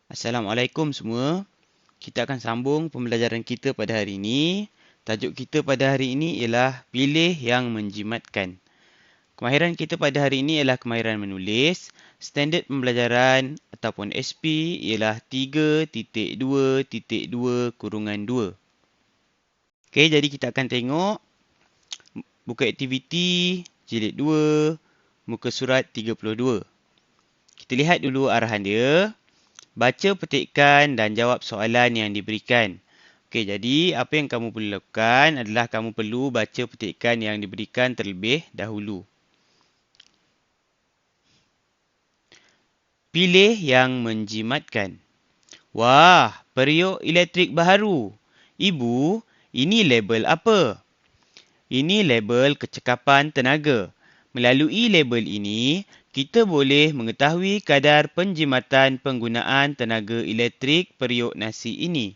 Assalamualaikum semua. Kita akan sambung pembelajaran kita pada hari ini. Tajuk kita pada hari ini ialah pilih yang menjimatkan. Kemahiran kita pada hari ini ialah kemahiran menulis. Standard pembelajaran ataupun SP ialah 3.2.2/2. Okey, jadi kita akan tengok buku aktiviti jilid 2, muka surat 32. Kita lihat dulu arahan dia. Baca petikan dan jawab soalan yang diberikan. Okey, jadi apa yang kamu perlu lakukan adalah kamu perlu baca petikan yang diberikan terlebih dahulu. Pilih yang menjimatkan. Wah, periuk elektrik baharu. Ibu, ini label apa? Ini label kecekapan tenaga. Melalui label ini, kita boleh mengetahui kadar penjimatan penggunaan tenaga elektrik periuk nasi ini.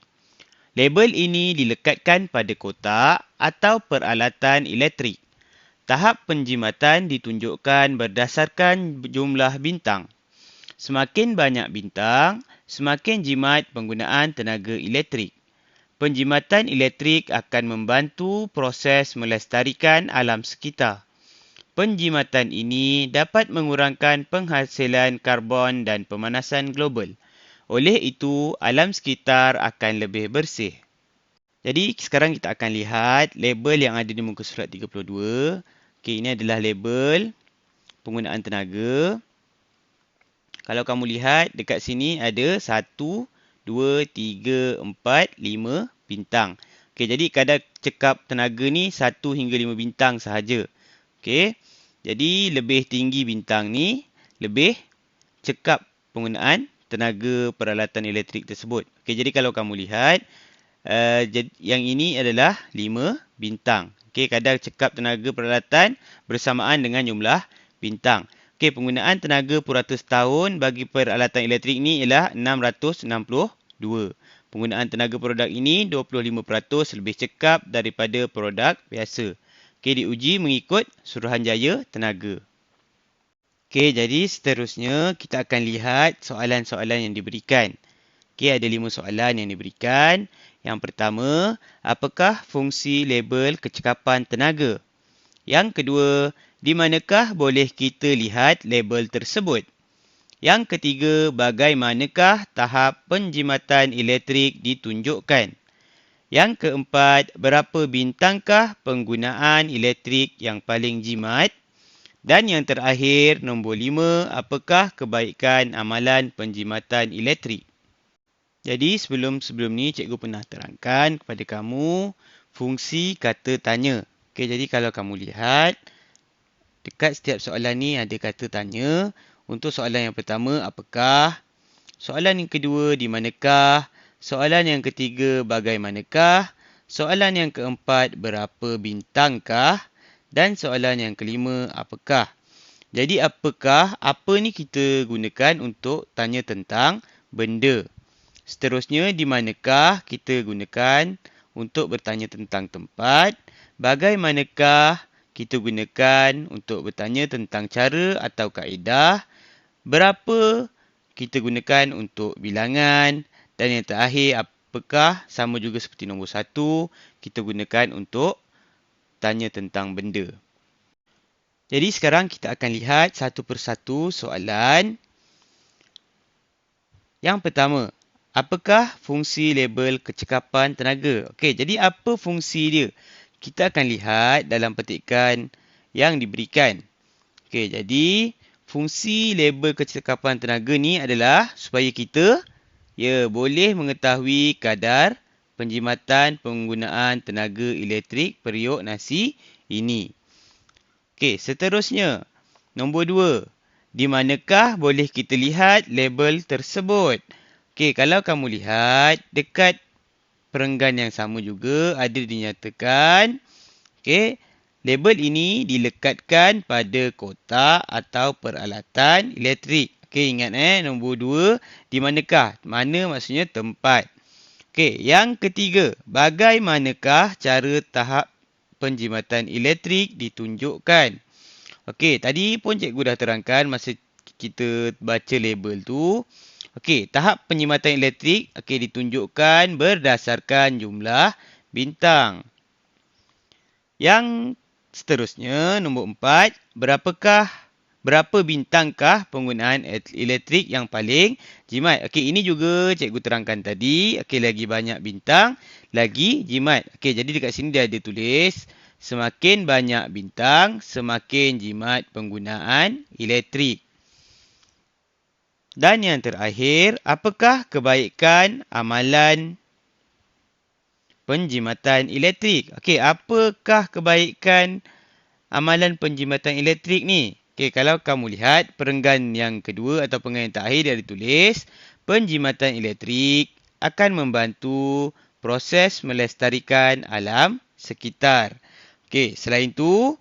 Label ini dilekatkan pada kotak atau peralatan elektrik. Tahap penjimatan ditunjukkan berdasarkan jumlah bintang. Semakin banyak bintang, semakin jimat penggunaan tenaga elektrik. Penjimatan elektrik akan membantu proses melestarikan alam sekitar. Penjimatan ini dapat mengurangkan penghasilan karbon dan pemanasan global. Oleh itu, alam sekitar akan lebih bersih. Jadi, sekarang kita akan lihat label yang ada di muka surat 32. Okey, ini adalah label penggunaan tenaga. Kalau kamu lihat, dekat sini ada 1, 2, 3, 4, 5 bintang. Okey, jadi kadar cekap tenaga ni 1 hingga 5 bintang sahaja. Okey, jadi lebih tinggi bintang ni, lebih cekap penggunaan tenaga peralatan elektrik tersebut. Okey, jadi kalau kamu lihat, yang ini adalah 5 bintang. Okey, kadar cekap tenaga peralatan bersamaan dengan jumlah bintang. Okey, penggunaan tenaga purata setahun bagi peralatan elektrik ni ialah 662. Penggunaan tenaga produk ini 25% lebih cekap daripada produk biasa. Okey, diuji mengikut Suruhanjaya Tenaga. Okey, jadi seterusnya kita akan lihat soalan-soalan yang diberikan. Okey, ada 5 soalan yang diberikan. Yang pertama, apakah fungsi label kecekapan tenaga? Yang kedua, di manakah boleh kita lihat label tersebut? Yang ketiga, bagaimanakah tahap penjimatan elektrik ditunjukkan? Yang keempat, berapa bintangkah penggunaan elektrik yang paling jimat? Dan yang terakhir, nombor 5, apakah kebaikan amalan penjimatan elektrik? Jadi sebelum ni cikgu pernah terangkan kepada kamu fungsi kata tanya. Okey, jadi kalau kamu lihat dekat setiap soalan ni ada kata tanya. Untuk soalan yang pertama, apakah? Soalan yang kedua, di manakah? Soalan yang ketiga, bagaimanakah? Soalan yang keempat, berapa bintangkah? Dan soalan yang kelima, apakah? Jadi apakah? Apa ni kita gunakan untuk tanya tentang benda. Seterusnya, di manakah kita gunakan untuk bertanya tentang tempat? Bagaimanakah kita gunakan untuk bertanya tentang cara atau kaedah? Berapa kita gunakan untuk bilangan? Dan yang terakhir, apakah sama juga seperti nombor 1, kita gunakan untuk tanya tentang benda. Jadi sekarang kita akan lihat satu persatu soalan. Yang pertama, apakah fungsi label kecekapan tenaga? Okey, jadi apa fungsi dia? Kita akan lihat dalam petikan yang diberikan. Okey, jadi fungsi label kecekapan tenaga ni adalah supaya kita boleh mengetahui kadar penjimatan penggunaan tenaga elektrik periuk nasi ini. Okey, seterusnya, nombor 2. Di manakah boleh kita lihat label tersebut? Okey, kalau kamu lihat dekat perenggan yang sama juga ada dinyatakan, okey, label ini dilekatkan pada kotak atau peralatan elektrik. Okey, ingat nombor 2, di manakah? Mana maksudnya tempat. Okey, yang ketiga, bagaimanakah cara tahap penjimatan elektrik ditunjukkan? Okey, tadi pun cikgu dah terangkan masa kita baca label tu. Okey, tahap penjimatan elektrik ditunjukkan berdasarkan jumlah bintang. Yang seterusnya, nombor 4, berapa bintangkah penggunaan elektrik yang paling jimat? Okey, ini juga cikgu terangkan tadi. Okey, lagi banyak bintang, lagi jimat. Okey, jadi dekat sini dia ada tulis, semakin banyak bintang, semakin jimat penggunaan elektrik. Dan yang terakhir, apakah kebaikan amalan penjimatan elektrik? Okey, apakah kebaikan amalan penjimatan elektrik ni? Okey, kalau kamu lihat perenggan yang kedua atau perenggan yang terakhir dia ditulis, penjimatan elektrik akan membantu proses melestarikan alam sekitar. Okey, selain itu,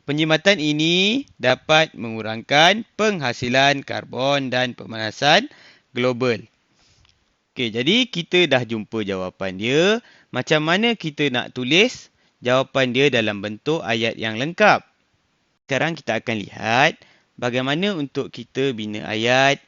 penjimatan ini dapat mengurangkan penghasilan karbon dan pemanasan global. Okey, jadi kita dah jumpa jawapan dia. Macam mana kita nak tulis jawapan dia dalam bentuk ayat yang lengkap? Sekarang kita akan lihat bagaimana untuk kita bina ayat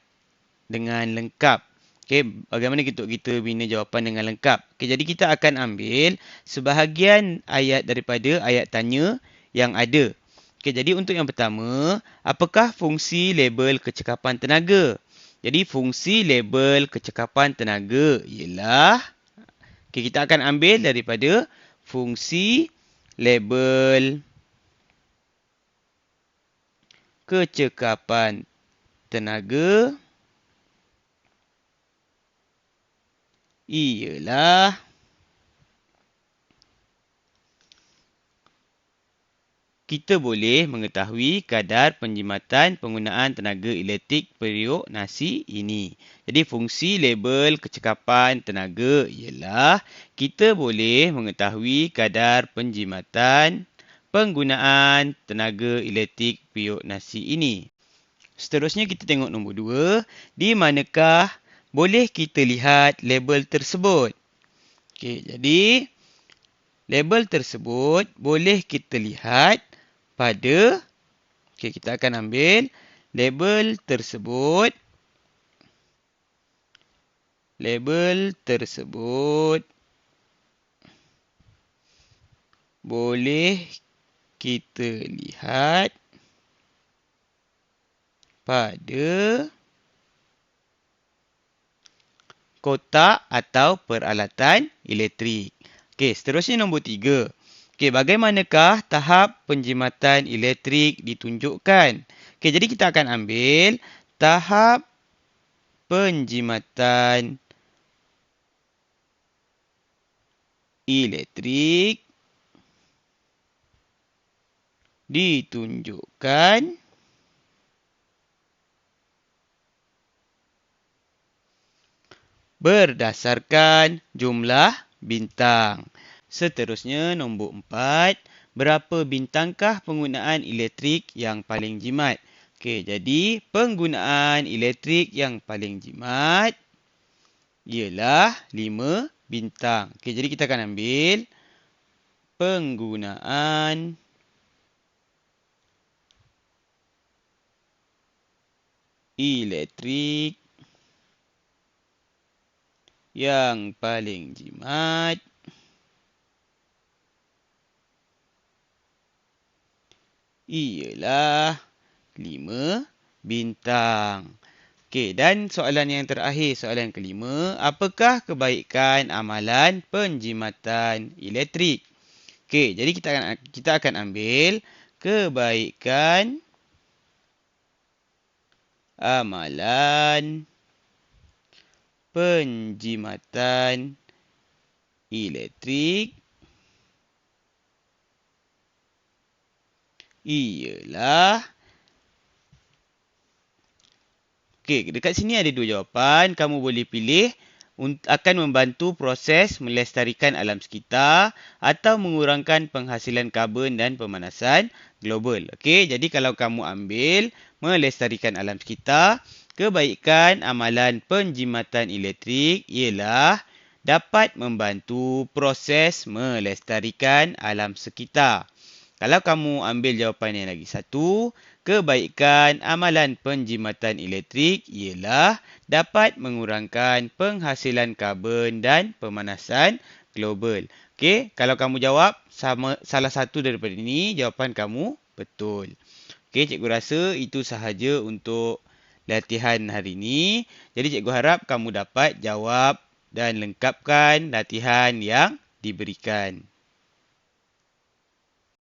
dengan lengkap. Okey, bagaimana untuk kita bina jawapan dengan lengkap? Okey, jadi kita akan ambil sebahagian ayat daripada ayat tanya yang ada. Okey, jadi untuk yang pertama, apakah fungsi label kecekapan tenaga? Jadi fungsi label kecekapan tenaga ialah, okey, kita akan ambil daripada fungsi label kecekapan tenaga ialah kita boleh mengetahui kadar penjimatan penggunaan tenaga elektrik periuk nasi ini. Jadi fungsi label kecekapan tenaga ialah kita boleh mengetahui kadar penjimatan penggunaan tenaga elektrik periuk nasi ini. Seterusnya kita tengok nombor 2. Di manakah boleh kita lihat label tersebut? Okey, jadi label tersebut boleh kita lihat pada, okey, kita akan ambil label tersebut boleh kita lihat pada kotak atau peralatan elektrik. Okey, seterusnya nombor 3. Okey, bagaimanakah tahap penjimatan elektrik ditunjukkan? Okey, jadi kita akan ambil tahap penjimatan elektrik ditunjukkan berdasarkan jumlah bintang. Seterusnya, nombor 4. Berapa bintangkah penggunaan elektrik yang paling jimat? Okey, jadi penggunaan elektrik yang paling jimat ialah 5 bintang. Okey, jadi kita akan ambil penggunaan elektrik yang paling jimat ialah 5 bintang. Okey, dan soalan yang terakhir, soalan kelima, apakah kebaikan amalan penjimatan elektrik? Okey, jadi kita akan ambil kebaikan amalan penjimatan elektrik ialah, okey, dekat sini ada dua jawapan. Kamu boleh pilih akan membantu proses melestarikan alam sekitar atau mengurangkan penghasilan karbon dan pemanasan global. Okey, jadi kalau kamu ambil melestarikan alam sekitar, kebaikan amalan penjimatan elektrik ialah dapat membantu proses melestarikan alam sekitar. Kalau kamu ambil jawapan yang lagi satu, Kebaikan amalan penjimatan elektrik ialah dapat mengurangkan penghasilan karbon dan pemanasan global. Okey, kalau kamu jawab salah satu daripada ini, jawapan kamu betul. Okey, cikgu rasa itu sahaja untuk latihan hari ini. Jadi cikgu harap kamu dapat jawab dan lengkapkan latihan yang diberikan.